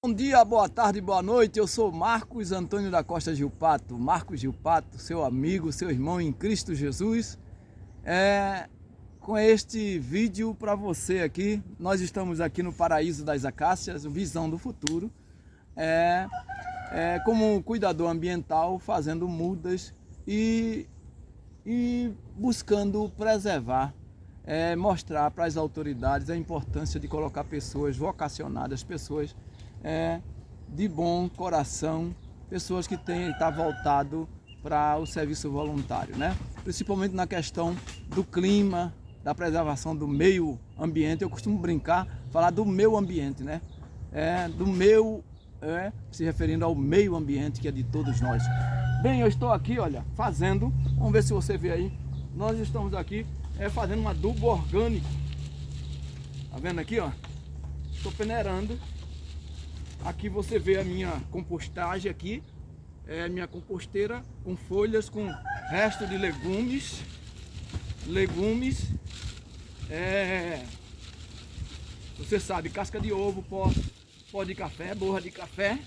Bom dia, boa tarde, boa noite. Eu sou Marcos Antônio da Costa Gilpato, Marcos Gilpato, seu amigo, seu irmão em Cristo Jesus. Com este vídeo para você aqui, nós estamos aqui no Paraíso das Acácias, Visão do Futuro, como cuidador ambiental, fazendo mudas e buscando preservar, mostrar para as autoridades a importância de colocar pessoas vocacionadas, pessoas de bom coração, pessoas que têm estar voltado para o serviço voluntário, né? Principalmente na questão do clima, da preservação do meio ambiente. Eu costumo brincar, falar do meu ambiente, né? Se referindo ao meio ambiente que é de todos nós. Bem, eu estou aqui, olha, fazendo, vamos ver se você vê aí, nós estamos aqui fazendo um adubo orgânico. Tá vendo aqui, ó? Estou peneirando. Aqui você vê a minha compostagem aqui, minha composteira com folhas, com resto de legumes, você sabe, casca de ovo, pó de café, borra de café,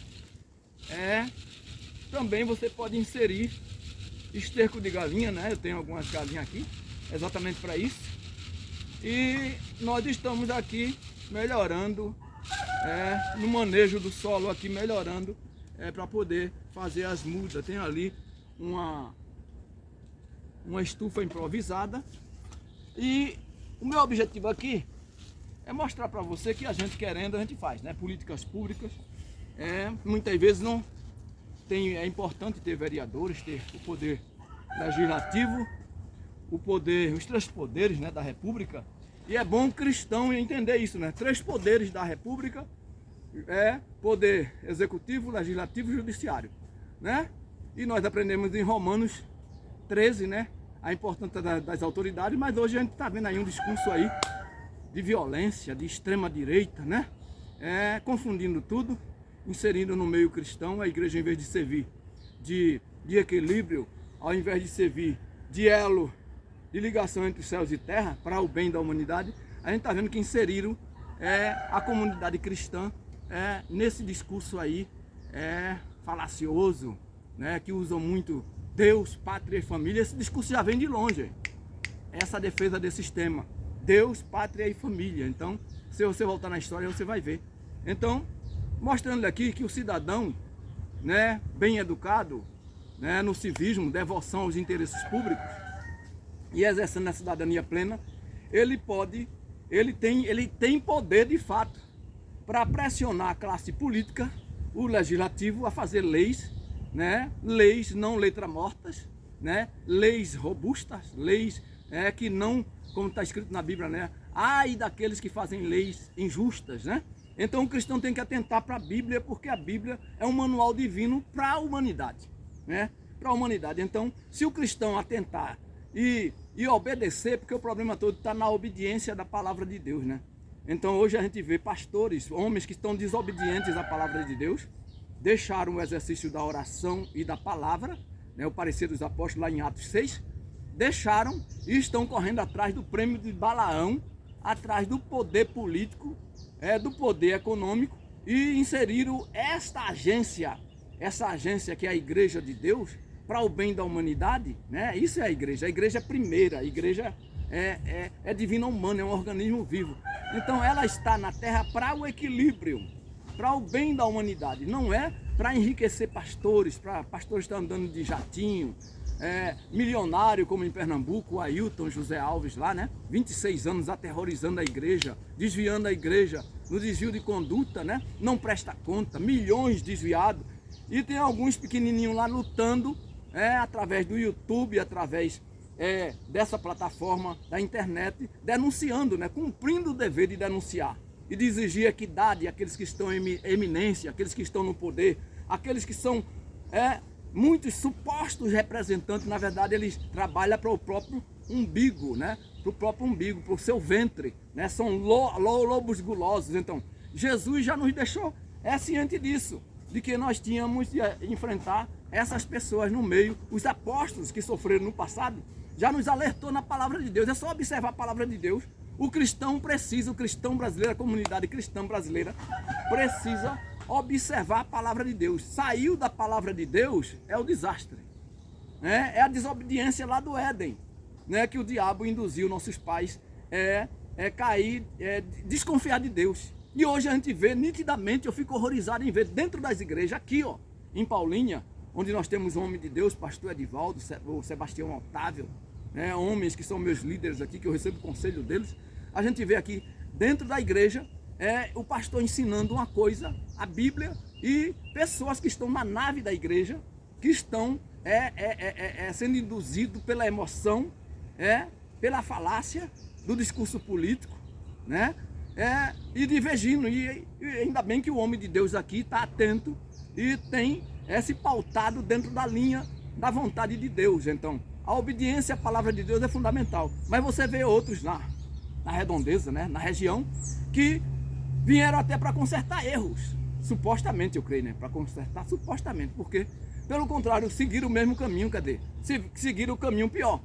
também você pode inserir esterco de galinha, né? Eu tenho algumas galinhas aqui, exatamente para isso, e nós estamos aqui melhorando no manejo do solo aqui, melhorando para poder fazer as mudas. Tem ali uma estufa improvisada e o meu objetivo aqui é mostrar para você que a gente querendo, a gente faz, né? Políticas públicas, muitas vezes não tem, é importante ter vereadores, ter o poder legislativo, os três poderes, né, da República. E é bom o cristão entender isso, né? Três poderes da República, poder executivo, legislativo e judiciário, né? E nós aprendemos em Romanos 13, né? A importância das autoridades, mas hoje a gente está vendo aí um discurso aí de violência, de extrema direita, né? Confundindo tudo, inserindo no meio cristão a igreja, em vez de servir de equilíbrio, ao invés de servir de elo, de ligação entre céus e terra, para o bem da humanidade, a gente está vendo que inseriram a comunidade cristã nesse discurso aí falacioso, né, que usam muito Deus, pátria e família. Esse discurso já vem de longe, essa defesa desse sistema, Deus, pátria e família. Então, se você voltar na história, você vai ver. Então, mostrando aqui que o cidadão, né, bem educado, né, no civismo, devoção aos interesses públicos, e exercendo a cidadania plena, ele tem poder de fato para pressionar a classe política, o legislativo, a fazer leis, né? Leis não letra mortas, né? Leis robustas, leis que não, como está escrito na Bíblia, né? Ai daqueles que fazem leis injustas, né? Então o cristão tem que atentar para a Bíblia, porque a Bíblia é um manual divino para a humanidade, né? Para a humanidade. Então, se o cristão atentar e obedecer, porque o problema todo está na obediência da palavra de Deus, né? Então hoje a gente vê pastores, homens que estão desobedientes à palavra de Deus, deixaram o exercício da oração e da palavra, né, o parecer dos apóstolos lá em Atos 6, deixaram e estão correndo atrás do prêmio de Balaão, atrás do poder político, do poder econômico, e inseriram essa agência que é a Igreja de Deus, para o bem da humanidade, né? Isso é a igreja é primeira, a igreja é divina humana, é um organismo vivo. Então ela está na terra para o equilíbrio, para o bem da humanidade, não é para enriquecer pastores, para pastores estar andando de jatinho, milionário como em Pernambuco, o Ailton José Alves lá, né? 26 anos aterrorizando a igreja, desviando a igreja, no desvio de conduta, né? Não presta conta, milhões desviados, e tem alguns pequenininhos lá lutando, através do YouTube, através dessa plataforma da internet, denunciando, né, cumprindo o dever de denunciar e de exigir equidade àqueles que estão em eminência, aqueles que estão no poder, aqueles que são muitos supostos representantes. Na verdade eles trabalham para o próprio umbigo, né, para o seu ventre, né, são lobos gulosos. Então Jesus já nos deixou ciente disso, de que nós tínhamos de enfrentar essas pessoas no meio. Os apóstolos que sofreram no passado já nos alertou na palavra de Deus. É só observar a palavra de Deus. O cristão brasileiro, a comunidade cristã brasileira precisa observar a palavra de Deus. Saiu da palavra de Deus, é o desastre. É a desobediência lá do Éden, né, que o diabo induziu nossos pais cair, desconfiar de Deus. E hoje a gente vê nitidamente, eu fico horrorizado em ver dentro das igrejas, aqui ó, em Paulinha, onde nós temos um homem de Deus, pastor Edivaldo, o Sebastião Otávio, né, homens que são meus líderes aqui, que eu recebo conselho deles. A gente vê aqui dentro da igreja o pastor ensinando uma coisa, a Bíblia, e pessoas que estão na nave da igreja, que estão sendo induzidos pela emoção, pela falácia do discurso político, né? E divergindo. E ainda bem que o homem de Deus aqui está atento e tem se pautado dentro da linha da vontade de Deus. Então, a obediência à palavra de Deus é fundamental. Mas você vê outros na redondeza, né? Na região, que vieram até para consertar erros. Supostamente, eu creio, né? Para consertar supostamente. Porque, pelo contrário, seguiram o mesmo caminho. Cadê? Seguiram o caminho pior.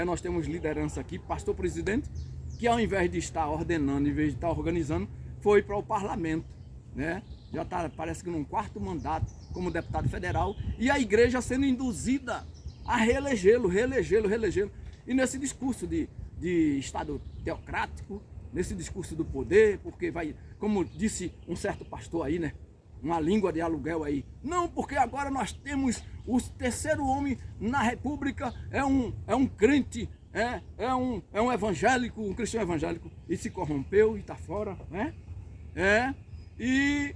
Nós temos liderança aqui, pastor presidente, que ao invés de estar ordenando, em vez de estar organizando, foi para o parlamento, né? Já está, parece que num 4º mandato como deputado federal, e a igreja sendo induzida a reelegê-lo. E nesse discurso de Estado teocrático, nesse discurso do poder, porque vai, como disse um certo pastor aí, né? Uma língua de aluguel aí. Não, porque agora nós temos o 3º homem na república, é um crente, é um evangélico, um cristão evangélico, e se corrompeu e está fora, né? E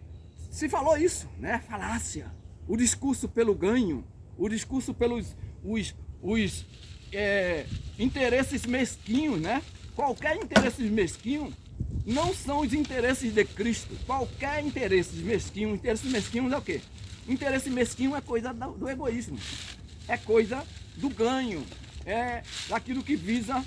se falou isso, né? Falácia. O discurso pelo ganho, o discurso pelos os interesses mesquinhos, né? Qualquer interesse mesquinho não são os interesses de Cristo. Qualquer interesse mesquinho. Interesse mesquinho é o quê? Interesse mesquinho é coisa do egoísmo. É coisa do ganho. É daquilo que visa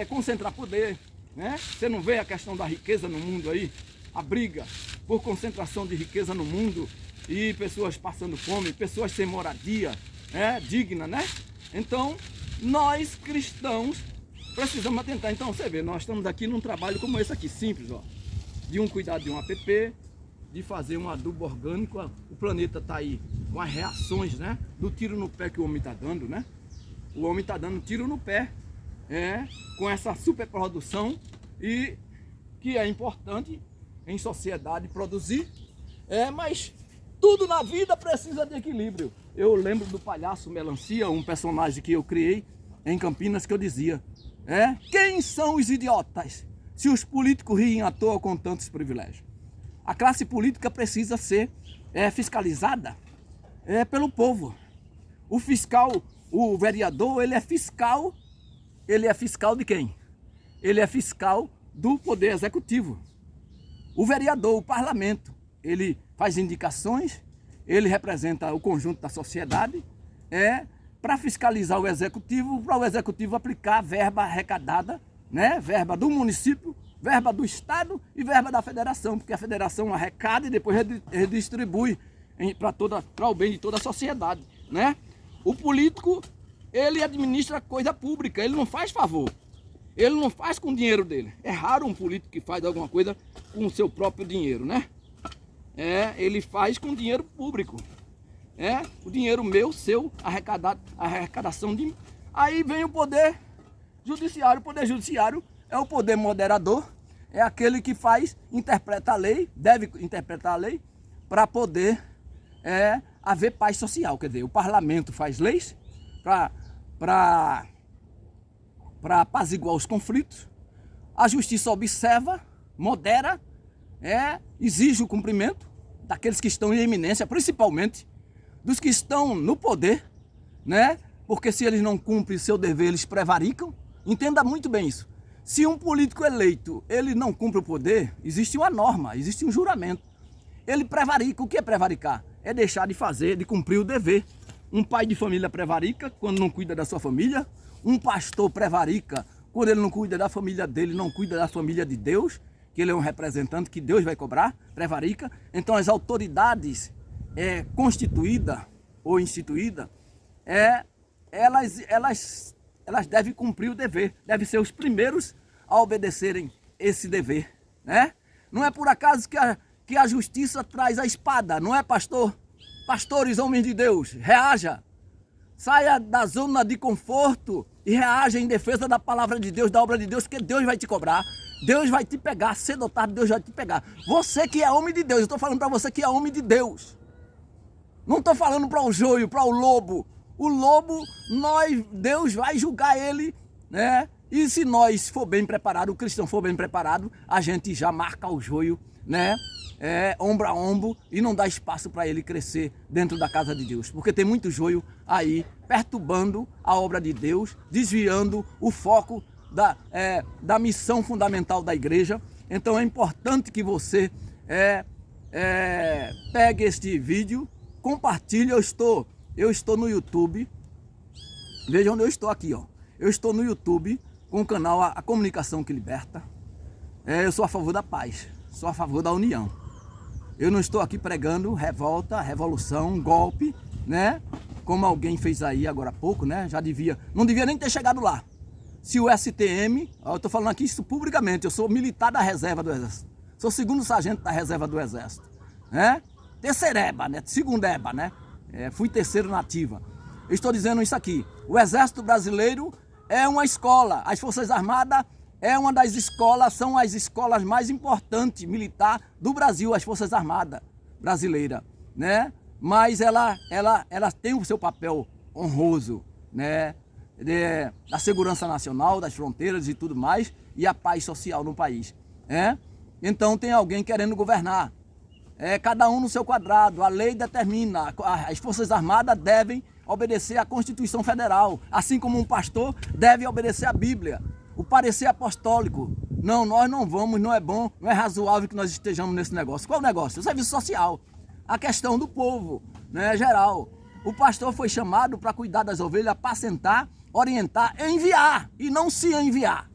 concentrar poder, né? Você não vê a questão da riqueza no mundo aí? A briga por concentração de riqueza no mundo e pessoas passando fome, pessoas sem moradia digna, né? Então, nós cristãos precisamos atentar. Então, você vê, nós estamos aqui num trabalho como esse aqui, simples, ó, de cuidar de um app, de fazer um adubo orgânico. O planeta está aí com as reações, né, do tiro no pé que o homem está dando, né? O homem está dando tiro no pé, com essa superprodução, e que é importante em sociedade produzir, mas tudo na vida precisa de equilíbrio. Eu lembro do palhaço Melancia, um personagem que eu criei em Campinas, que eu dizia: quem são os idiotas se os políticos riem à toa com tantos privilégios? A classe política precisa ser fiscalizada pelo povo. O fiscal, o vereador, ele é fiscal de quem? Ele é fiscal do poder executivo. O vereador, o parlamento, ele faz indicações, ele representa o conjunto da sociedade, para fiscalizar o executivo, para o executivo aplicar a verba arrecadada, né? Verba do município, verba do estado e verba da federação, porque a federação arrecada e depois redistribui para o bem de toda a sociedade, né? O político, ele administra coisa pública, ele não faz favor, ele não faz com o dinheiro dele. É raro um político que faz alguma coisa com o seu próprio dinheiro, né? Ele faz com dinheiro público. O dinheiro meu, seu, arrecadação de... Aí vem o poder judiciário. O poder judiciário é o poder moderador, é aquele que interpreta a lei, deve interpretar a lei, para poder haver paz social. Quer dizer, o parlamento faz leis para apaziguar os conflitos, a justiça observa, modera, exige o cumprimento daqueles que estão em eminência, principalmente dos que estão no poder, né? Porque se eles não cumprem seu dever, eles prevaricam. Entenda muito bem isso. Se um político eleito, ele não cumpre o poder, existe uma norma, existe um juramento. Ele prevarica. O que é prevaricar? É deixar de fazer, de cumprir o dever. Um pai de família prevarica quando não cuida da sua família. Um pastor prevarica quando ele não cuida da família dele, não cuida da família de Deus, que ele é um representante que Deus vai cobrar, prevarica. Então as autoridades constituída ou instituída, elas devem cumprir o dever, devem ser os primeiros a obedecerem esse dever, né? Não é por acaso que que a justiça traz a espada, não é, pastor? Pastores, homens de Deus, reaja. Saia da zona de conforto e reaja em defesa da palavra de Deus, da obra de Deus, que Deus vai te cobrar. Deus vai te pegar, cedo ou tarde Deus vai te pegar. Você que é homem de Deus, eu estou falando para você que é homem de Deus. Não estou falando para o joio, para o lobo. O lobo, Deus vai julgar ele, né? E se nós for bem preparado, o cristão for bem preparado, a gente já marca o joio, né? Ombro a ombro, e não dá espaço para ele crescer dentro da casa de Deus. Porque tem muito joio aí perturbando a obra de Deus, desviando o foco da missão fundamental da igreja. Então é importante que você pegue este vídeo, compartilhe. Eu estou no YouTube. Veja onde eu estou aqui, ó. Eu estou no YouTube com o canal A Comunicação que Liberta. Eu sou a favor da paz, sou a favor da união. Eu não estou aqui pregando revolta, revolução, golpe, né? Como alguém fez aí agora há pouco, né? Não devia nem ter chegado lá. Se o STM, eu estou falando aqui isso publicamente, eu sou militar da reserva do Exército. Sou segundo sargento da reserva do Exército, né? Terceireba, né? Segundeba, né? Fui terceiro na ativa. Eu estou dizendo isso aqui. O Exército Brasileiro é uma escola. As Forças Armadas é uma das escolas, são as escolas mais importantes militar do Brasil, as Forças Armadas brasileiras, né? Mas ela tem o seu papel honroso, né? Da segurança nacional, das fronteiras e tudo mais, e a paz social no país, né? Então tem alguém querendo governar. Cada um no seu quadrado, a lei determina, as Forças Armadas devem obedecer à Constituição Federal, assim como um pastor deve obedecer à Bíblia, o parecer apostólico. Não, nós não vamos, não é bom, não é razoável que nós estejamos nesse negócio. Qual o negócio? O serviço social, a questão do povo, né, geral. O pastor foi chamado para cuidar das ovelhas, apacentar, orientar, enviar, e não se enviar.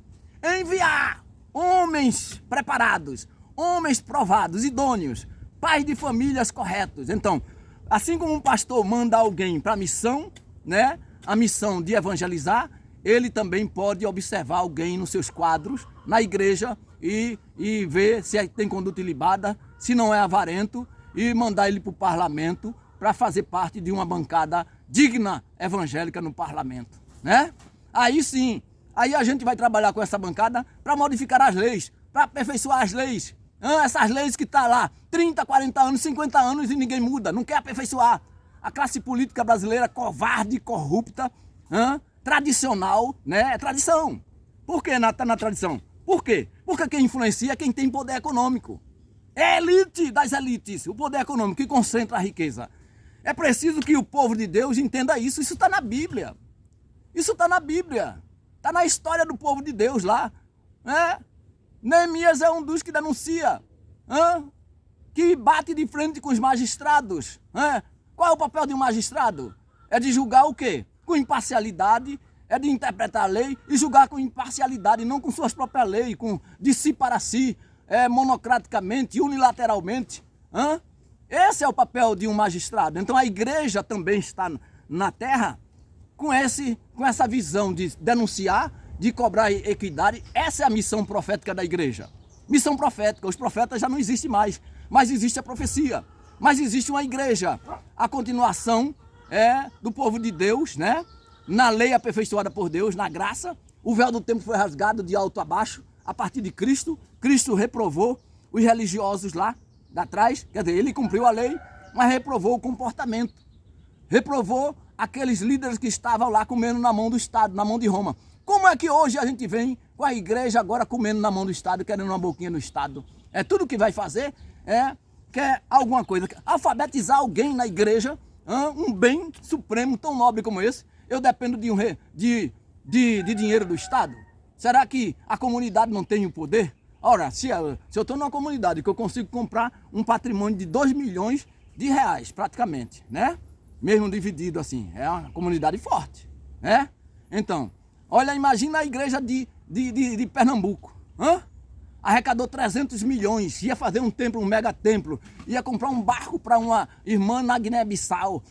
Enviar homens preparados, homens provados, idôneos, pais de famílias corretos. Então, assim como um pastor manda alguém para a missão, né, a missão de evangelizar, ele também pode observar alguém nos seus quadros, na igreja, e ver se tem conduta ilibada, se não é avarento, e mandar ele para o parlamento para fazer parte de uma bancada digna evangélica no parlamento, né? Aí sim, aí a gente vai trabalhar com essa bancada para modificar as leis, para aperfeiçoar as leis. Essas leis que estão lá 30, 40 anos, 50 anos e ninguém muda, não quer aperfeiçoar. A classe política brasileira covarde, corrupta, tradicional, né? É tradição. Por que está na tradição? Por quê? Porque quem influencia é quem tem poder econômico. É a elite das elites, o poder econômico que concentra a riqueza. É preciso que o povo de Deus entenda isso. Isso está na Bíblia. Isso está na Bíblia. Está na história do povo de Deus lá. Neemias é um dos que denuncia, que bate de frente com os magistrados. Qual é o papel de um magistrado? É de julgar o quê? Com imparcialidade, é de interpretar a lei e julgar com imparcialidade, não com suas próprias leis, de si para si, monocraticamente, unilateralmente. Esse é o papel de um magistrado. Então a igreja também está na terra com essa visão de denunciar, de cobrar equidade. Essa é a missão profética da igreja. Missão profética, os profetas já não existem mais, mas existe a profecia. Mas existe uma igreja, a continuação do povo de Deus, né? Na lei aperfeiçoada por Deus, na graça. O véu do templo foi rasgado de alto a baixo, a partir de Cristo. Cristo reprovou os religiosos lá atrás, quer dizer, ele cumpriu a lei, mas reprovou o comportamento. Reprovou aqueles líderes que estavam lá comendo na mão do Estado, na mão de Roma. Como é que hoje a gente vem com a igreja agora comendo na mão do Estado, querendo uma boquinha no Estado? Tudo que vai fazer quer alguma coisa. Alfabetizar alguém na igreja, um bem supremo tão nobre como esse. Eu dependo de dinheiro do Estado? Será que a comunidade não tem o poder? Ora, se eu estou numa comunidade que eu consigo comprar um patrimônio de 2 milhões de reais, praticamente, né? Mesmo dividido assim, é uma comunidade forte, né? Então, olha, imagina a igreja de Pernambuco, arrecadou 300 milhões, ia fazer um templo, um mega templo, ia comprar um barco para uma irmã na Guiné-Bissau,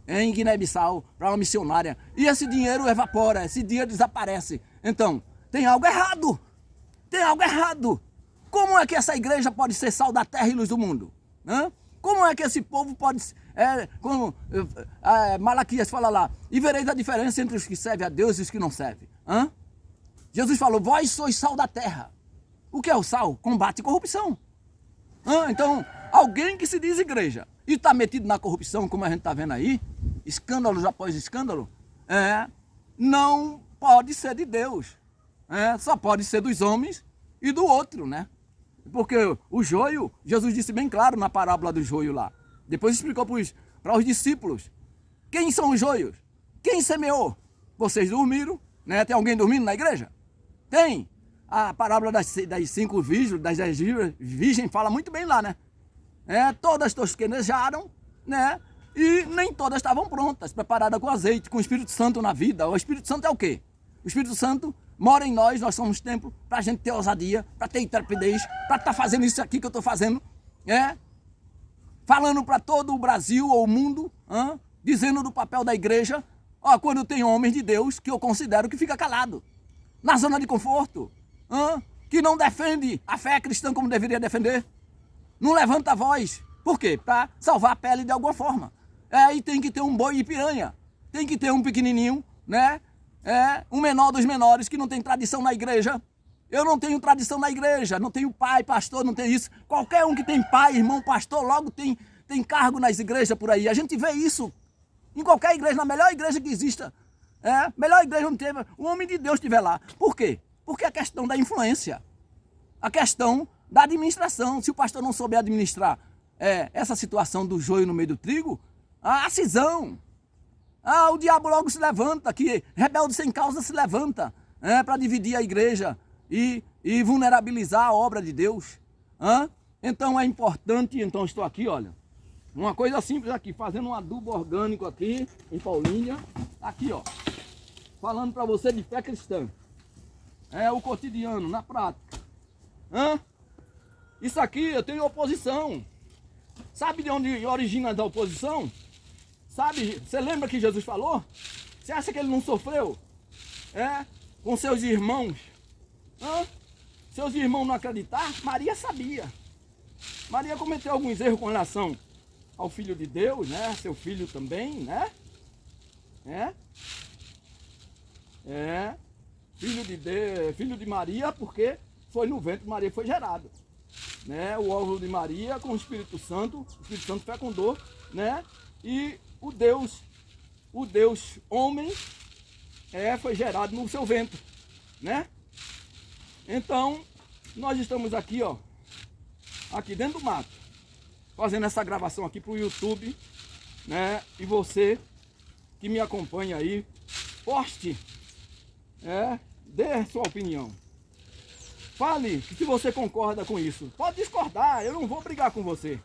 em Guiné-Bissau, para uma missionária, e esse dinheiro evapora, esse dinheiro desaparece. Então, tem algo errado, Como é que essa igreja pode ser sal da terra e luz do mundo? Hã? Como é que esse povo pode... como Malaquias fala lá, e vereis a diferença entre os que servem a Deus e os que não servem. Hã? Jesus falou, vós sois sal da terra. O que é o sal? Combate a corrupção. Então, alguém que se diz igreja e está metido na corrupção, como a gente está vendo aí, escândalos após escândalo, não pode ser de Deus. Só pode ser dos homens e do outro, né? Porque o joio, Jesus disse bem claro na parábola do joio lá. Depois explicou para os discípulos. Quem são os joios? Quem semeou? Vocês dormiram, né? Tem alguém dormindo na igreja? Tem. A parábola das 5 virgens, das 10 virgens, fala muito bem lá, né? Todas tosquenejaram, né? E nem todas estavam prontas, preparadas com azeite, com o Espírito Santo na vida. O Espírito Santo é o quê? O Espírito Santo mora em nós somos templo, para a gente ter ousadia, para ter intrepidez, para estar fazendo isso aqui que eu estou fazendo, falando para todo o Brasil ou o mundo, dizendo do papel da igreja, quando tem homens de Deus que eu considero que fica calado, na zona de conforto, que não defende a fé cristã como deveria defender, não levanta a voz. Por quê? Para salvar a pele de alguma forma. E tem que ter um boi e piranha, tem que ter um pequenininho, né? Um menor dos menores que não tem tradição na igreja. Eu não tenho tradição na igreja, não tenho pai, pastor, não tem isso. Qualquer um que tem pai, irmão, pastor, logo tem cargo nas igrejas por aí. A gente vê isso em qualquer igreja, na melhor igreja que exista. Melhor igreja onde teve, o homem de Deus estiver lá. Por quê? Porque a questão da influência, a questão da administração. Se o pastor não souber administrar essa situação do joio no meio do trigo, a cisão. O diabo logo se levanta, que rebelde sem causa se levanta para dividir a igreja e vulnerabilizar a obra de Deus. Então é importante, então estou aqui, olha, uma coisa simples aqui, fazendo um adubo orgânico aqui em Paulínia, aqui ó, falando para você de fé cristã. O cotidiano, na prática. Isso aqui eu tenho oposição. Sabe de onde origina a oposição? Sabe, você lembra que Jesus falou? Você acha que ele não sofreu? Com seus irmãos? Seus irmãos não acreditar? Maria sabia. Maria cometeu alguns erros com relação ao Filho de Deus, né? Seu filho também, né? Filho de Maria, porque foi no ventre que Maria foi gerado. Né? O óvulo de Maria com o Espírito Santo fecundou, né? E o Deus homem foi gerado no seu ventre, né? Então, nós estamos aqui, ó, aqui dentro do mato, fazendo essa gravação aqui para o YouTube, né? E você que me acompanha aí, poste, dê sua opinião. Fale se você concorda com isso. Pode discordar, eu não vou brigar com você.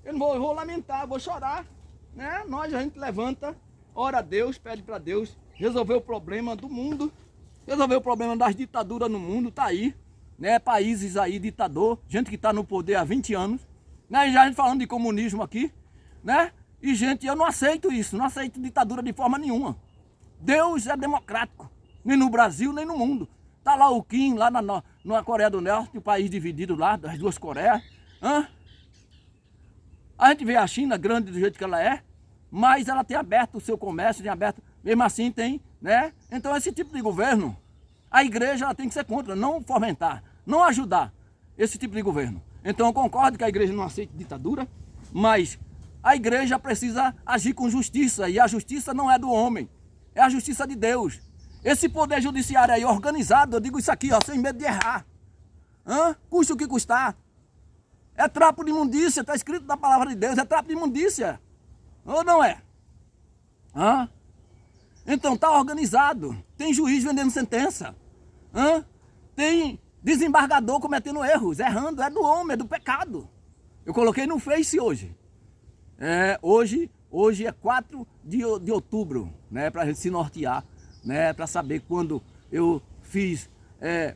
Eu vou lamentar, vou chorar, né? A gente levanta, ora a Deus, pede para Deus resolver o problema do mundo, resolver o problema das ditaduras no mundo, tá aí, né? Países aí, ditador, gente que está no poder há 20 anos, né? E já a gente falando de comunismo aqui, né? E gente, eu não aceito isso, não aceito ditadura de forma nenhuma. Deus é democrático, nem no Brasil, nem no mundo. Tá lá o Kim, lá na Coreia do Norte, o país dividido lá, das duas Coreias. A gente vê a China grande do jeito que ela é, mas ela tem aberto o seu comércio, tem aberto, mesmo assim tem, né? Então esse tipo de governo, a igreja ela tem que ser contra, não fomentar, não ajudar esse tipo de governo. Então eu concordo que a igreja não aceita ditadura, mas a igreja precisa agir com justiça, e a justiça não é do homem, é a justiça de Deus. Esse poder judiciário aí organizado, eu digo isso aqui, ó, sem medo de errar. Custa o que custar. É trapo de imundícia, está escrito na palavra de Deus, é trapo de imundícia. Ou não é? Então está organizado. Tem juiz vendendo sentença. Tem desembargador cometendo erros, errando, é do homem, é do pecado. Eu coloquei no Face hoje. Hoje é 4 de outubro, né, para a gente se nortear, né, para saber quando eu fiz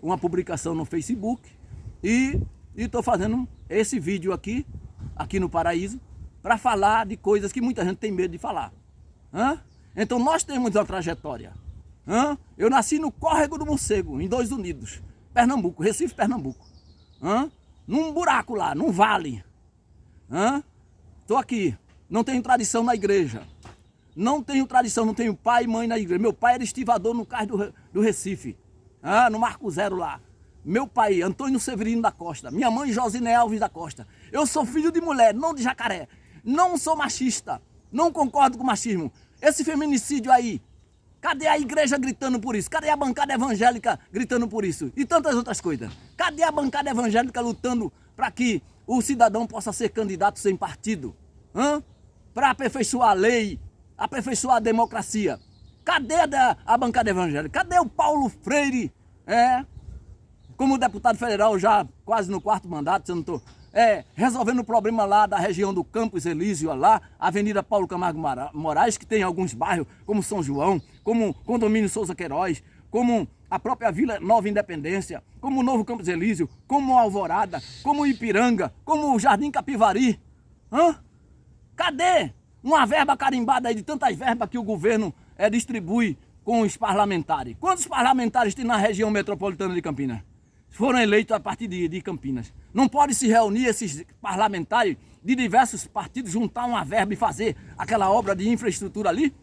uma publicação no Facebook e estou fazendo esse vídeo aqui no Paraíso, para falar de coisas que muita gente tem medo de falar. Então nós temos uma trajetória. Eu nasci no Córrego do Morcego, em 2 Unidos, Pernambuco, Recife, Pernambuco. Num buraco lá, num vale. Estou aqui, não tenho tradição na igreja. Não tenho tradição, não tenho pai e mãe na igreja. Meu pai era estivador no cais do Recife, no Marco Zero lá. Meu pai, Antônio Severino da Costa. Minha mãe, Josiné Alves da Costa. Eu sou filho de mulher, não de jacaré. Não sou machista, não concordo com o machismo. Esse feminicídio aí, cadê a igreja gritando por isso? Cadê a bancada evangélica gritando por isso? E tantas outras coisas. Cadê a bancada evangélica lutando para que o cidadão possa ser candidato sem partido? Para aperfeiçoar a lei, aperfeiçoar a democracia. Cadê a bancada evangélica? Cadê o Paulo Freire? Como deputado federal já quase no 4º mandato, se eu não estou... resolvendo o problema lá da região do Campos Elísio, lá, Avenida Paulo Camargo Moraes, que tem alguns bairros, como São João, como Condomínio Souza Queiroz, como a própria Vila Nova Independência, como o Novo Campos Elísio, como Alvorada, como Ipiranga, como o Jardim Capivari. Cadê uma verba carimbada aí de tantas verbas que o governo distribui com os parlamentares? Quantos parlamentares tem na região metropolitana de Campinas? Foram eleitos a partir de Campinas. Não pode se reunir esses parlamentares de diversos partidos, juntar uma verba e fazer aquela obra de infraestrutura ali?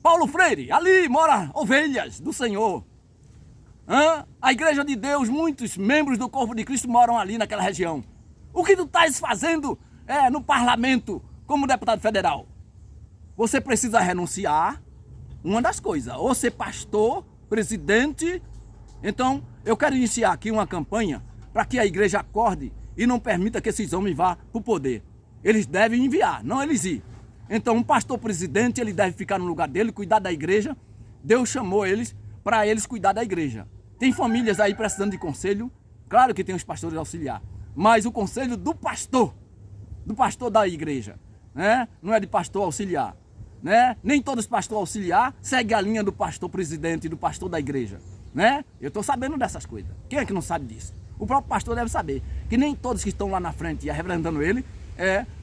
Paulo Freire, ali mora ovelhas do Senhor. A Igreja de Deus, muitos membros do corpo de Cristo moram ali naquela região. O que tu estás fazendo no parlamento como deputado federal? Você precisa renunciar, uma das coisas, ou ser pastor, presidente. Então, eu quero iniciar aqui uma campanha para que a igreja acorde e não permita que esses homens vá para o poder. Eles devem enviar, não eles ir. Então, um pastor presidente, ele deve ficar no lugar dele, cuidar da igreja. Deus chamou eles para eles cuidar da igreja. Tem famílias aí precisando de conselho, claro que tem os pastores auxiliar, mas o conselho do pastor da igreja, né? Não é de pastor auxiliar, né? Nem todos os pastores auxiliar seguem a linha do pastor presidente e do pastor da igreja, né? Eu estou sabendo dessas coisas. Quem é que não sabe disso? O próprio pastor deve saber que nem todos que estão lá na frente e representando ele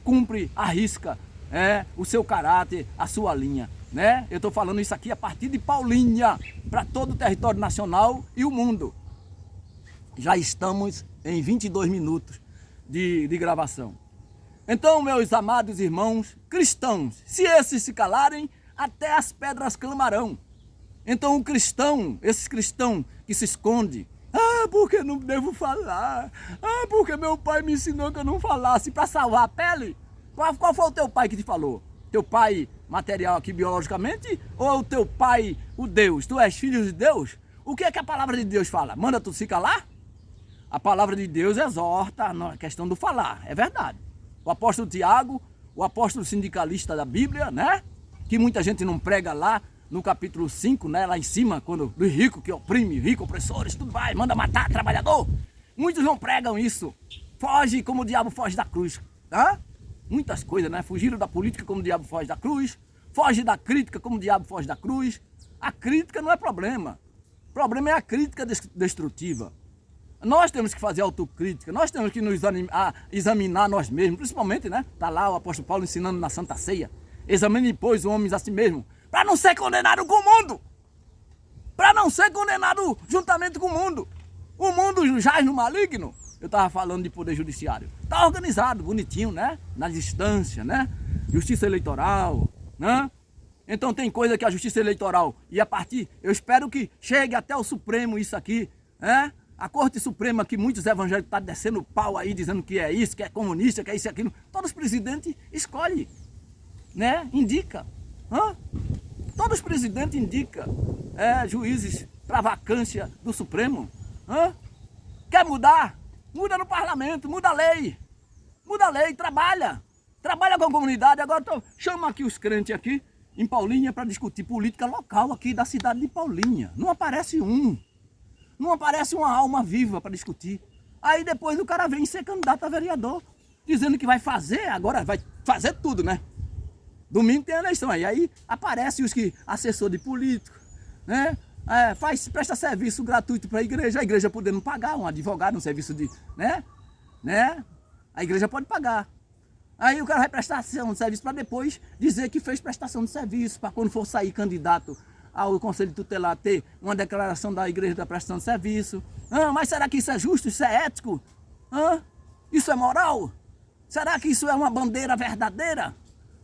cumpre, arrisca o seu caráter, a sua linha, né? Eu estou falando isso aqui a partir de Paulinha, para todo o território nacional e o mundo. Já estamos em 22 minutos de gravação. Então, meus amados irmãos cristãos, se esses se calarem, até as pedras clamarão. Então o cristão, esses cristãos que se esconde, porque não devo falar, porque meu pai me ensinou que eu não falasse para salvar a pele. Qual foi o teu pai que te falou? Teu pai material aqui biologicamente ou o teu pai, o Deus? Tu és filho de Deus? O que é que a palavra de Deus fala? Manda tu se calar? A palavra de Deus exorta na questão do falar, é verdade. O apóstolo Tiago, o apóstolo sindicalista da Bíblia, né? Que muita gente não prega lá no capítulo 5, né? Lá em cima, quando do rico que oprime, rico, opressores, tudo vai, manda matar trabalhador. Muitos não pregam isso. Foge como o diabo foge da cruz, tá? Muitas coisas, né? Fugiram da política como o diabo foge da cruz. Foge da crítica como o diabo foge da cruz. A crítica não é problema. O problema é a crítica destrutiva. Nós temos que fazer autocrítica, nós temos que nos examinar nós mesmos, principalmente, né? Está lá o apóstolo Paulo ensinando na Santa Ceia. Examine, pois, os homens a si mesmo, para não ser condenado com o mundo. Para não ser condenado juntamente com o mundo. O mundo jaz no maligno. Eu estava falando de poder judiciário. Está organizado, bonitinho, né? Na distância, né? Justiça eleitoral, né? Então tem coisa que a justiça eleitoral, e a partir, eu espero que chegue até o Supremo isso aqui, né? A Corte Suprema, que muitos evangélicos estão descendo o pau aí, dizendo que é isso, que é comunista, que é isso e aquilo. Todos os presidentes escolhem, né? Indica. Todos os presidentes indicam juízes para vacância do Supremo. Quer mudar? Muda no parlamento, muda a lei. Muda a lei, trabalha. Trabalha com a comunidade. Agora chama aqui os crentes aqui em Paulinha para discutir política local aqui da cidade de Paulinha. Não aparece um. Não aparece uma alma viva para discutir. Aí depois o cara vem ser candidato a vereador, dizendo que vai fazer, agora vai fazer tudo, né? Domingo tem eleição aí aparece os que assessor de político, né? Presta serviço gratuito para a igreja podendo pagar um advogado, um serviço de, né? A igreja pode pagar. Aí o cara vai prestar um serviço para depois dizer que fez prestação de serviço, para quando for sair candidato ao Conselho Tutelar ter uma declaração da igreja da prestação de serviço. Mas será que isso é justo? Isso é ético? Hã? Isso é moral? Será que isso é uma bandeira verdadeira?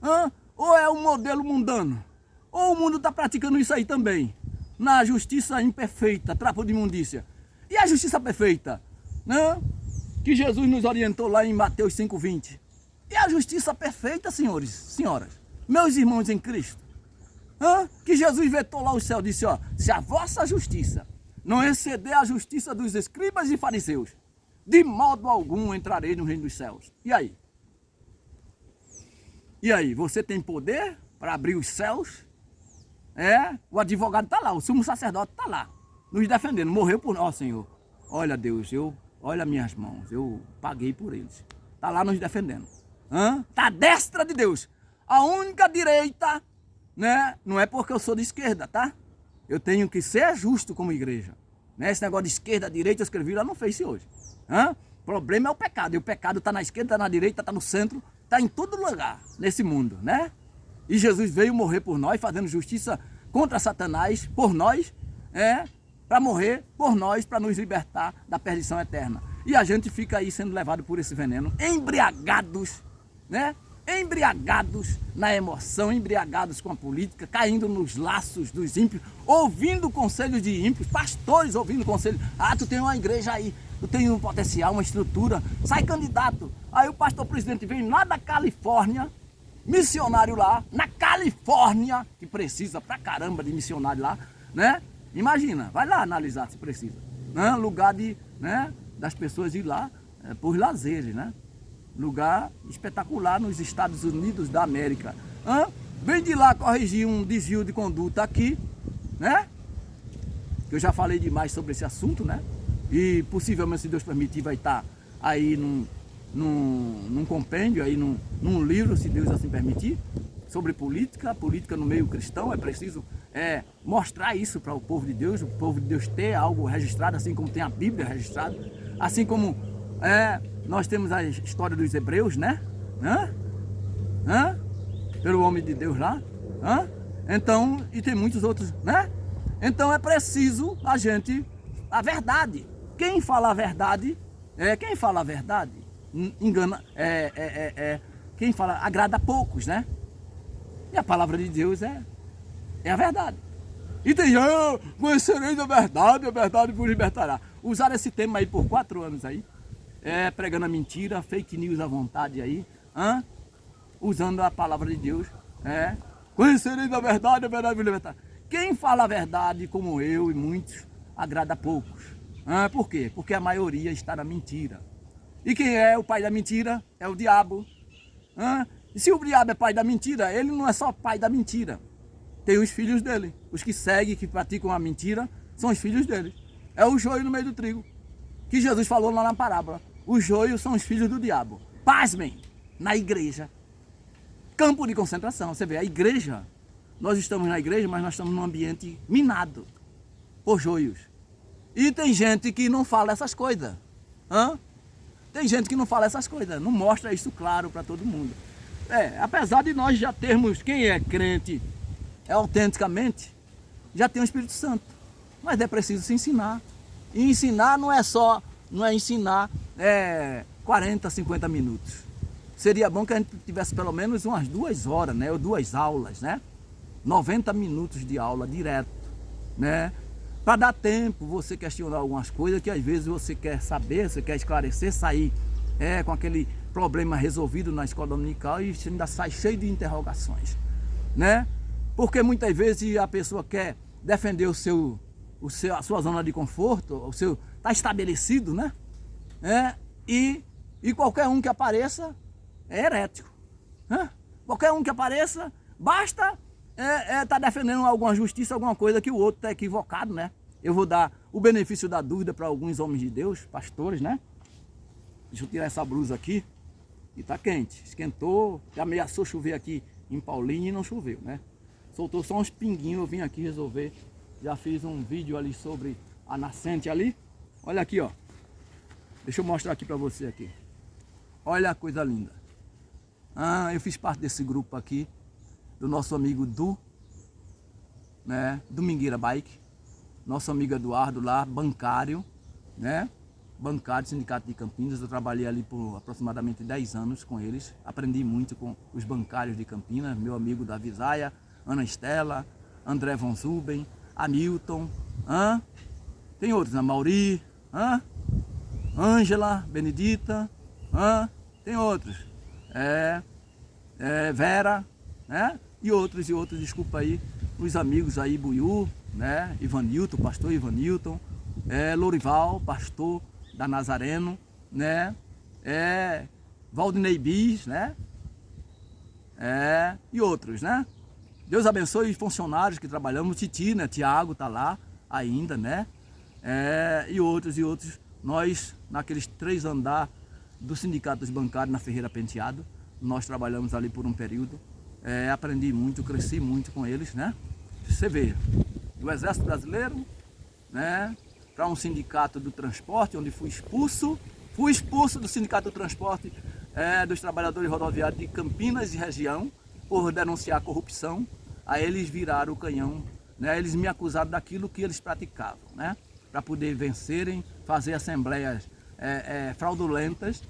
Hã? Ou é um modelo mundano? Ou o mundo está praticando isso aí também? Na justiça imperfeita, trapo de imundícia. E a justiça perfeita? Hã? Que Jesus nos orientou lá em Mateus 5,20. E a justiça perfeita, senhores, senhoras, meus irmãos em Cristo? Hã? Que Jesus vetou lá o céu, disse, ó, se a vossa justiça não exceder a justiça dos escribas e fariseus, de modo algum entrarei no reino dos céus. E aí? E aí, você tem poder para abrir os céus? O advogado está lá, o sumo sacerdote está lá, nos defendendo, morreu por nós, Senhor. Olha, Deus, olha minhas mãos, eu paguei por eles. Está lá nos defendendo. Está à destra de Deus. A única direita, né? Não é porque eu sou de esquerda, tá? Eu tenho que ser justo como igreja. Né? Esse negócio de esquerda, direita, eu escrevi lá no Face hoje. O problema é o pecado. E o pecado está na esquerda, está na direita, está no centro, está em todo lugar nesse mundo, né? E Jesus veio morrer por nós, fazendo justiça contra Satanás, por nós, para morrer por nós, para nos libertar da perdição eterna. E a gente fica aí sendo levado por esse veneno, embriagados, né? Embriagados na emoção, embriagados com a política, caindo nos laços dos ímpios, ouvindo conselhos de ímpios, pastores ouvindo conselhos. Ah, tu tem uma igreja aí, tu tem um potencial, uma estrutura, sai candidato. Aí o pastor presidente vem lá da Califórnia, missionário lá, na Califórnia, que precisa pra caramba de missionário lá, né? Imagina, vai lá analisar se precisa. Né? Lugar de, né, das pessoas ir lá por lazeres, né? Lugar espetacular nos Estados Unidos da América. Vem de lá corrigir um desvio de conduta aqui, né? Que eu já falei demais sobre esse assunto, né? E possivelmente, se Deus permitir, vai estar aí num compêndio, aí num livro, se Deus assim permitir, sobre política no meio cristão. É preciso mostrar isso para o povo de Deus, o povo de Deus ter algo registrado, assim como tem a Bíblia registrada, assim como nós temos a história dos hebreus, né? Pelo homem de Deus lá. Então, e tem muitos outros, né? Então é preciso a verdade. Quem fala a verdade, engana, quem fala agrada a poucos, né? E a palavra de Deus é a verdade. E tem, conhecereis a verdade vos libertará. Usaram esse tema aí por 4 anos aí, pregando a mentira, fake news à vontade aí, usando a palavra de Deus, conhecereis a verdade vos libertará. Quem fala a verdade, como eu e muitos, agrada a poucos. Por quê? Porque a maioria está na mentira. E quem é o pai da mentira? É o diabo. E se o diabo é pai da mentira, ele não é só pai da mentira. Tem os filhos dele. Os que seguem, que praticam a mentira, são os filhos dele. É o joio no meio do trigo. Que Jesus falou lá na parábola. Os joios são os filhos do diabo. Pasmem, na igreja. Campo de concentração. Você vê, a igreja, nós estamos na igreja, mas nós estamos num ambiente minado por joios. E tem gente que não fala essas coisas. Tem gente que não fala essas coisas, não mostra isso claro para todo mundo. Apesar de nós já termos, quem é crente autenticamente, já tem o Espírito Santo. Mas é preciso se ensinar. E ensinar não é ensinar 40, 50 minutos. Seria bom que a gente tivesse pelo menos umas 2 horas, né? Ou 2 aulas, né? 90 minutos de aula direto, né? Para dar tempo você questionar algumas coisas que às vezes você quer saber, você quer esclarecer, sair com aquele problema resolvido na escola dominical e você ainda sai cheio de interrogações, né? Porque muitas vezes a pessoa quer defender a sua zona de conforto, está estabelecido, né? E qualquer um que apareça é herético. Qualquer um que apareça, basta tá defendendo alguma justiça, alguma coisa que o outro está equivocado, né? Eu vou dar o benefício da dúvida para alguns homens de Deus, pastores, né? Deixa eu tirar essa blusa aqui, e tá quente, esquentou, já ameaçou chover aqui em Paulinho e não choveu, né? Soltou só uns pinguinhos, eu vim aqui resolver, já fiz um vídeo ali sobre a nascente ali, olha aqui, ó, deixa eu mostrar aqui para você aqui, olha a coisa linda. Eu fiz parte desse grupo aqui, do nosso amigo Domingueira Bike, nosso amigo Eduardo lá, bancário, né? bancário do Sindicato de Campinas. Eu trabalhei ali por aproximadamente 10 anos com eles. Aprendi muito com os bancários de Campinas, meu amigo Davi Zaia, Ana Estela, André Von Zuben, Hamilton, tem outros, a Mauri, Ângela, Benedita, tem outros, Vera, né? E outros, desculpa aí, os amigos aí, Buiú, né? Ivanilton, pastor Ivanilton, Lourival, pastor da Nazareno, né? Valdinei Bis, né? E outros, né? Deus abençoe os funcionários que trabalhamos, o Titi, né? Tiago tá lá ainda, né? E outros. Nós, naqueles 3 andares do Sindicato dos Bancários na Ferreira Penteado, nós trabalhamos ali por um período. Aprendi muito, cresci muito com eles, né? Você vê, do Exército Brasileiro, né? Para um sindicato do transporte, onde fui expulso do Sindicato do Transporte dos Trabalhadores Rodoviários de Campinas e região, por denunciar a corrupção. Aí eles viraram o canhão, né? Eles me acusaram daquilo que eles praticavam, né? Para poder vencerem, fazer assembleias fraudulentas,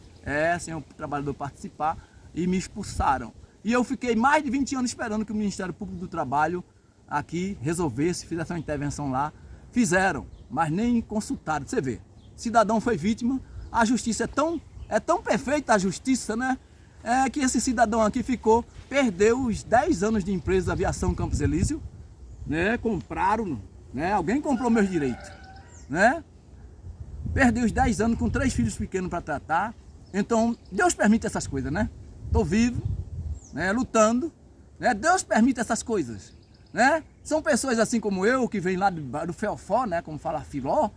sem o trabalhador participar, e me expulsaram. E eu fiquei mais de 20 anos esperando que o Ministério Público do Trabalho aqui resolvesse, fizesse uma intervenção lá. Fizeram, mas nem consultaram. Você vê, cidadão foi vítima, a justiça é tão perfeita, a justiça, né? Que esse cidadão aqui perdeu os 10 anos de empresa da Aviação Campos Elísio, né? Compraram, né? Alguém comprou meus direitos, né? Perdeu os 10 anos com 3 filhos pequenos para tratar. Então, Deus permite essas coisas, né? Estou vivo, né? Lutando, né? Deus permite essas coisas, né? São pessoas assim como eu, que vêm lá do Feofó, né? Como fala Filó,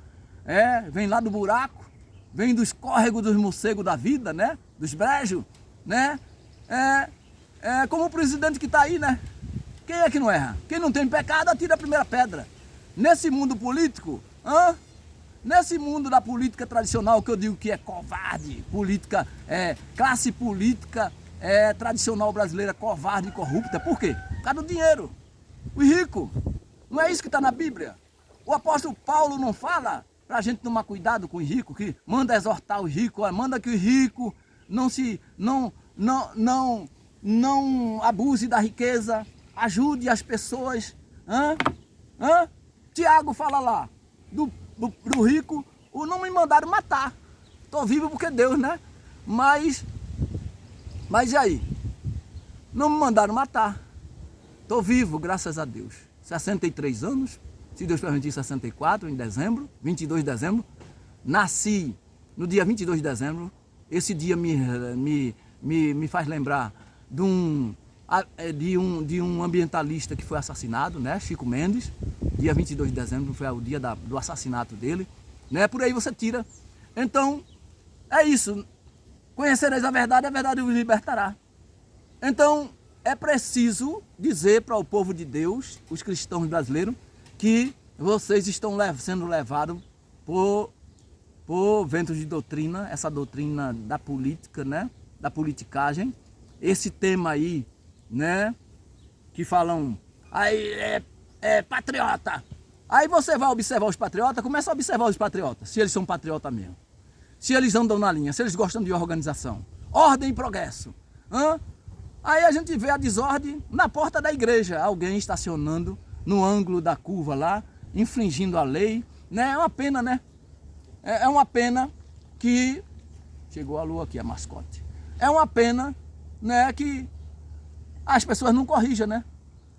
vem lá do buraco, vem dos córregos dos morcegos da vida, né? Dos brejos, né? Como o presidente que está aí, né? Quem é que não erra? Quem não tem pecado, atira a primeira pedra. Nesse mundo político, nesse mundo da política tradicional, que eu digo que é covarde, classe política tradicional brasileira, covarde e corrupta. Por quê? Por causa do dinheiro. Os ricos. Não é isso que está na Bíblia? O apóstolo Paulo não fala para a gente tomar cuidado com os ricos, que manda exortar os ricos, manda que os ricos não abuse da riqueza, ajude as pessoas. Tiago fala lá, do rico, não me mandaram matar. Estou vivo porque Deus, né? Mas e aí? Não me mandaram matar. Estou vivo, graças a Deus. 63 anos, se Deus permitir, 64, em dezembro, 22 de dezembro. Nasci no dia 22 de dezembro. Esse dia me faz lembrar de um ambientalista que foi assassinado, né? Chico Mendes. Dia 22 de dezembro foi o dia do assassinato dele, né? Por aí você tira. Então, é isso. Conhecereis a verdade vos libertará. Então, é preciso dizer para o povo de Deus, os cristãos brasileiros, que vocês estão sendo levados por ventos de doutrina, essa doutrina da política, né? Da politicagem. Esse tema aí, né? Que falam, aí patriota. Aí você vai observar os patriotas, começa a observar os patriotas, se eles são patriotas mesmo. Se eles andam na linha, se eles gostam de organização. Ordem e progresso. Aí a gente vê a desordem na porta da igreja, alguém estacionando no ângulo da curva lá, infringindo a lei, né? É uma pena, né? É uma pena que... Chegou a lua aqui, a mascote. É uma pena, né, que as pessoas não corrijam, né?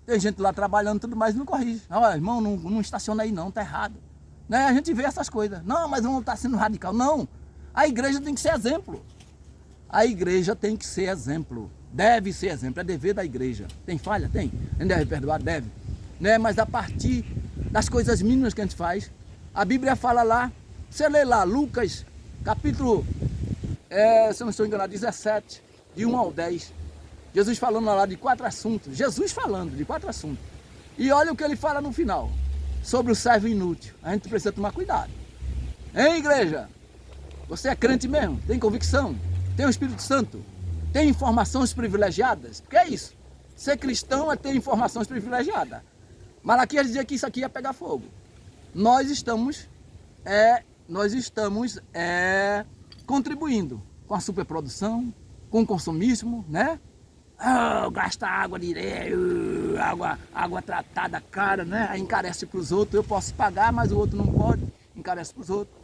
Tem gente lá trabalhando e tudo mais, não corrige. Olha, irmão, não estaciona aí não, tá errado. Né? A gente vê essas coisas. Não, mas não está sendo radical. Não, a igreja tem que ser exemplo. A igreja tem que ser exemplo. Deve ser exemplo, é dever da igreja. Tem falha? Tem. Não deve perdoar? Deve. Né? Mas a partir das coisas mínimas que a gente faz, a Bíblia fala lá, você lê lá, Lucas, capítulo, se eu não estou enganado, 17, de 1 ao 10. Jesus falando lá de 4 assuntos. Jesus falando de 4 assuntos. E olha o que ele fala no final. Sobre o servo inútil. A gente precisa tomar cuidado. Hein, igreja? Você é crente mesmo? Tem convicção? Tem o Espírito Santo? Tem informações privilegiadas? Porque é isso. Ser cristão é ter informações privilegiadas. Malaquias dizia que isso aqui ia pegar fogo. Nós estamos nós estamos contribuindo com a superprodução, com o consumismo, né? Gasta água direto, água tratada cara, né? Aí encarece para os outros, eu posso pagar, mas o outro não pode, encarece para os outros.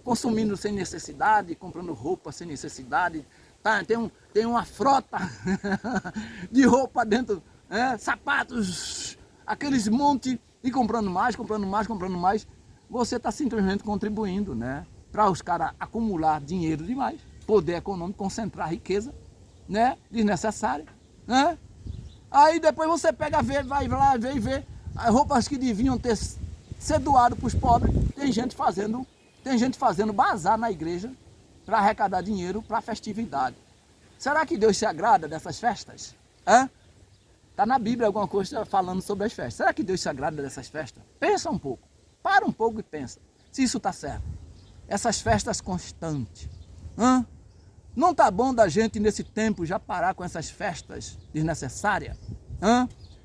Consumindo sem necessidade, comprando roupa sem necessidade. Tá? Tem uma frota de roupa dentro, sapatos, aqueles monte, e comprando mais. Você está simplesmente contribuindo, né? Para os caras acumular dinheiro demais, poder econômico, concentrar riqueza, né? Desnecessária, né? Aí depois você pega, vai lá, vê e vê as roupas que deviam ser doado para os pobres. Tem gente fazendo bazar na igreja para arrecadar dinheiro para festividade. Será que Deus se agrada dessas festas? Está na Bíblia alguma coisa falando sobre as festas. Será que Deus se agrada dessas festas? Pensa um pouco, para um pouco e pensa se isso está certo. Essas festas constantes. Não está bom da gente nesse tempo já parar com essas festas desnecessárias?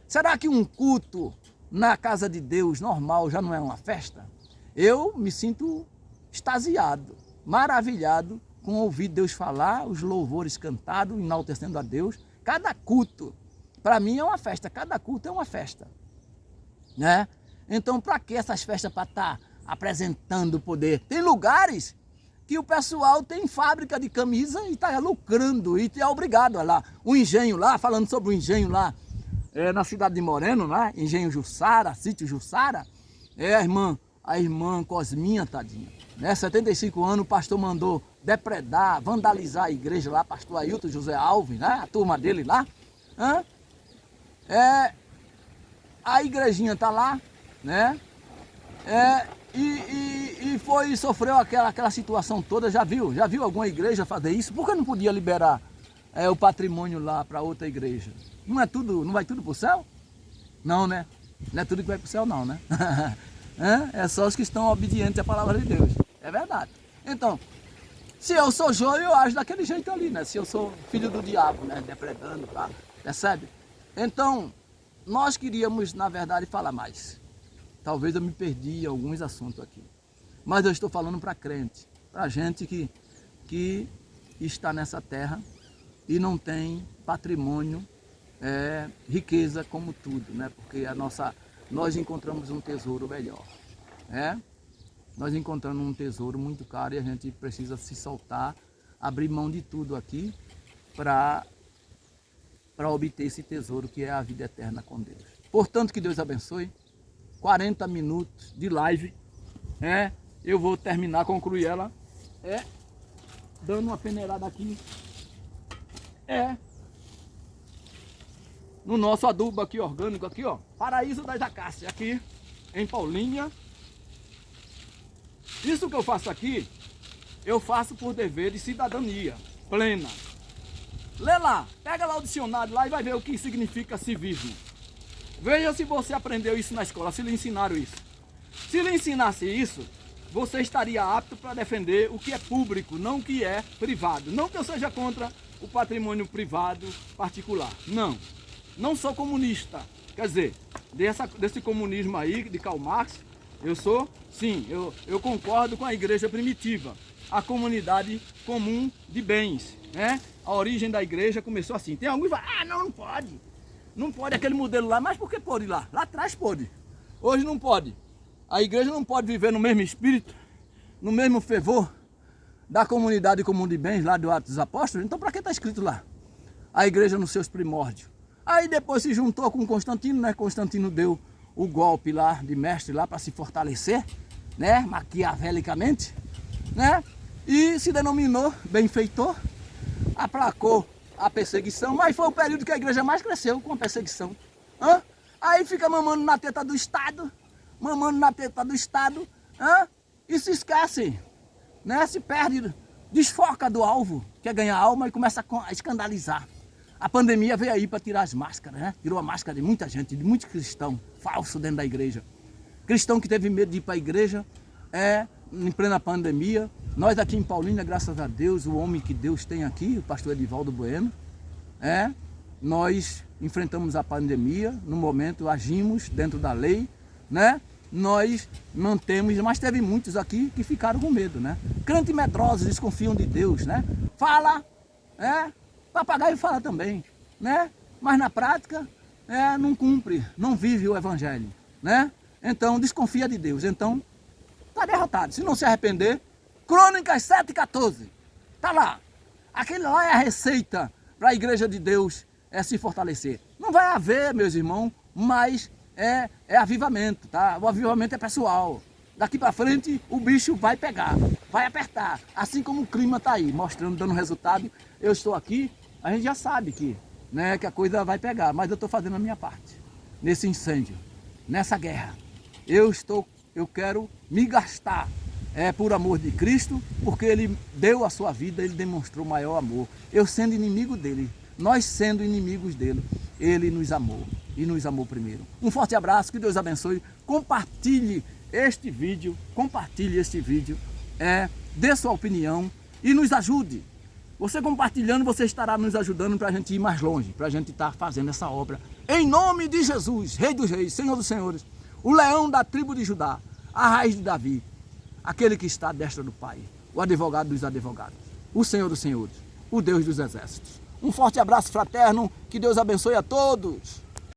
Será que um culto na casa de Deus normal já não é uma festa? Eu me sinto extasiado, maravilhado com ouvir Deus falar, os louvores cantados, enaltecendo a Deus. Cada culto, para mim é uma festa, cada culto é uma festa, né? Então, para que essas festas para estar apresentando o poder? Tem lugares que o pessoal tem fábrica de camisa e está lucrando e é obrigado. Olha lá, o engenho lá, falando sobre o engenho lá, na cidade de Moreno, lá, engenho Jussara, sítio Jussara, a irmã Cosminha, tadinha, né? 75 anos, o pastor mandou depredar, vandalizar a igreja lá, pastor Ailton José Alves, né? A turma dele lá. A igrejinha está lá, né? Sofreu aquela situação toda. Já viu alguma igreja fazer isso? Por que não podia liberar o patrimônio lá para outra igreja? Não vai tudo para o céu? Não, né? Não é tudo que vai para o céu não, né? É só os que estão obedientes à palavra de Deus. É verdade. Então, se eu sou joio, eu ajo daquele jeito ali, né? Se eu sou filho do diabo, né? Depredando, tá? Percebe? Então, nós queríamos, na verdade, falar mais. Talvez eu me perdi em alguns assuntos aqui. Mas eu estou falando para crente, para gente que está nessa terra e não tem patrimônio, riqueza como tudo, né? Porque nós encontramos um tesouro melhor, né? Nós encontramos um tesouro muito caro e a gente precisa se soltar, abrir mão de tudo aqui para obter esse tesouro que é a vida eterna com Deus. Portanto, que Deus abençoe. 40 minutos de live, eu vou concluir ela, dando uma peneirada aqui, no nosso adubo aqui orgânico aqui, ó, Paraíso das Acácias, aqui em Paulínia. Isso que eu faço aqui, eu faço por dever de cidadania plena. Lê lá, pega lá o dicionário lá e vai ver o que significa civismo. Veja se você aprendeu isso na escola, se lhe ensinaram isso. Se lhe ensinasse isso, você estaria apto para defender o que é público, não o que é privado. Não que eu seja contra o patrimônio privado particular. Não sou comunista. Quer dizer, desse comunismo aí, de Karl Marx, eu concordo com a igreja primitiva, a comunidade comum de bens, né? A origem da igreja começou assim. Tem alguns que falam, não pode. Não pode aquele modelo lá, mas por que pode lá? Lá atrás pode. Hoje não pode. A igreja não pode viver no mesmo espírito, no mesmo fervor da comunidade comum de bens lá do Atos dos Apóstolos. Então para que está escrito lá? A igreja nos seus primórdios. Aí depois se juntou com Constantino, né? Constantino deu o golpe lá de mestre lá para se fortalecer, né? Maquiavelicamente, né? E se denominou benfeitor, aplacou a perseguição, mas foi o período que a igreja mais cresceu com a perseguição. Aí fica mamando na teta do Estado, e se esquece, né? Se perde, desfoca do alvo, quer ganhar alma e começa a escandalizar. A pandemia veio aí para tirar as máscaras, né? Tirou a máscara de muita gente, de muitos cristãos falsos dentro da igreja. Cristão que teve medo de ir para a igreja, em plena pandemia. Nós aqui em Paulínia, graças a Deus, o homem que Deus tem aqui, o pastor Edivaldo Bueno, nós enfrentamos a pandemia, no momento agimos dentro da lei, né? nós mantemos, mas teve muitos aqui que ficaram com medo, né? Crentes medrosos, desconfiam de Deus, né? Fala, papagaio fala também, né? Mas na prática, não cumpre, não vive o evangelho, né? Então, desconfia de Deus. Então, está derrotado. Se não se arrepender, Crônicas 7,14, está lá. Aquele lá é a receita para a igreja de Deus se fortalecer. Não vai haver, meus irmãos, mas é avivamento, tá? O avivamento é pessoal. Daqui para frente o bicho vai pegar, vai apertar. Assim como o clima está aí, mostrando, dando resultado. Eu estou aqui, a gente já sabe que a coisa vai pegar, mas eu estou fazendo a minha parte. Nesse incêndio, nessa guerra. Eu quero me gastar por amor de Cristo, porque Ele deu a sua vida, Ele demonstrou maior amor. Eu sendo inimigo dEle, nós sendo inimigos dEle, Ele nos amou e nos amou primeiro. Um forte abraço, que Deus abençoe. Compartilhe este vídeo, dê sua opinião e nos ajude. Você compartilhando, você estará nos ajudando para a gente ir mais longe, para a gente estar fazendo essa obra. Em nome de Jesus, Rei dos Reis, Senhor dos Senhores, o leão da tribo de Judá, a raiz de Davi, aquele que está à destra do Pai, o advogado dos advogados, o Senhor dos Senhores, o Deus dos exércitos. Um forte abraço fraterno, que Deus abençoe a todos.